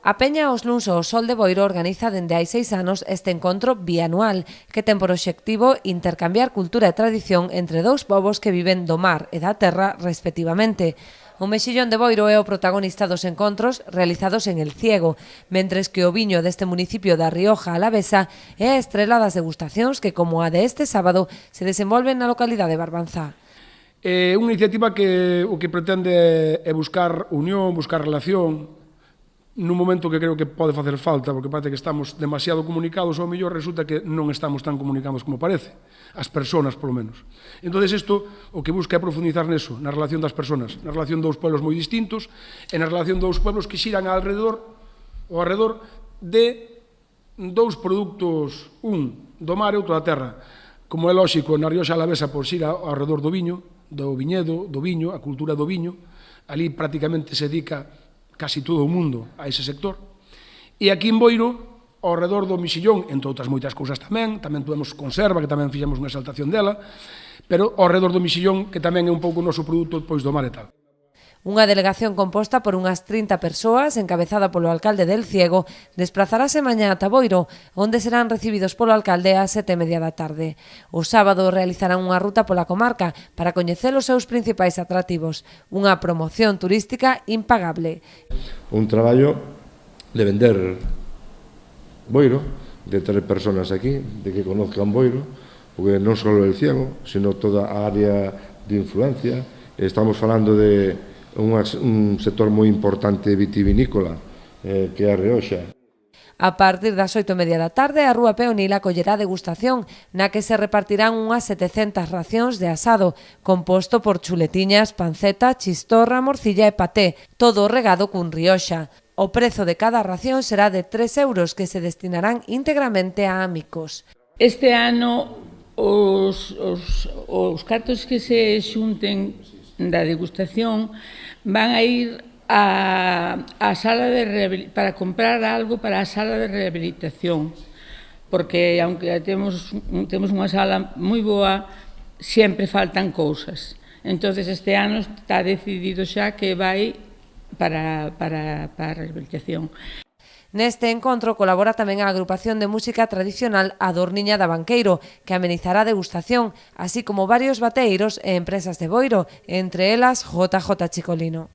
A Peña Os Luns ao Sol de Boiro organiza dende hai 6 anos este encontro bianual que ten por obxectivo intercambiar cultura e tradición entre dous povos que viven do mar e da terra respectivamente. O Mexillón de Boiro é o protagonista dos encontros realizados en El Ciego, mentres que o viño deste municipio da Rioja Alavesa é a estrela das degustacións que, como a de este sábado, se desenvolven na localidade de Barbanza. É unha iniciativa que o que pretende é buscar unión, buscar relación, nun momento que creo que pode facer falta, porque parece que estamos demasiado comunicados, ou mellor resulta que non estamos tan comunicados como parece, as persoas, polo menos. Entón, isto o que busca é profundizar neso, na relación das persoas, na relación dos pueblos moi distintos, e na relación dos pueblos que xiran ao arredor de dous produtos, un do mar e outro da terra. Como é lóxico, na Rioxa Alavesa, por xira ao arredor do viño, do viñedo, do viño, a cultura do viño, ali prácticamente se dedica casi todo o mundo a ese sector. E aquí en Boiro, ao redor do Mexillón, entre outras moitas cousas tamén tuvemos conserva, que tamén fixemos unha exaltación dela, pero ao redor do Mexillón, que tamén é un pouco o noso produto pois do mar e tal. Unha delegación composta por unhas 30 persoas, encabezada polo alcalde del Ciego, desplazarase mañá ata Boiro, onde serán recibidos polo alcalde ás 7:30 da tarde. O sábado realizarán unha ruta pola comarca para coñecer os seus principais atractivos, unha promoción turística impagable. Un traballo de vender Boiro, de ter persoas aquí, de que conozcan Boiro, porque non só el Ciego, sino toda a área de influencia. Estamos falando de un sector moi importante vitivinícola, que é a Rioxa. A partir das 8:30 da tarde, a Rúa Peonil acollerá degustación, na que se repartirán unhas 700 racións de asado, composto por chuletiñas, panceta, chistorra, morcilla e paté, todo regado cun Rioxa. O prezo de cada ración será de 3 euros, que se destinarán íntegramente a amigos. Este ano, os cartos que se xunten da degustación van a ir á sala para comprar algo para a sala de rehabilitación, porque aunque temos unha sala moi boa, sempre faltan cousas. Entonces este ano está decidido xa que vai para a rehabilitación. Neste encontro colabora tamén a agrupación de música tradicional A Dorniña da Banqueiro, que amenizará a degustación, así como varios bateiros e empresas de Boiro, entre elas JJ Chicolino.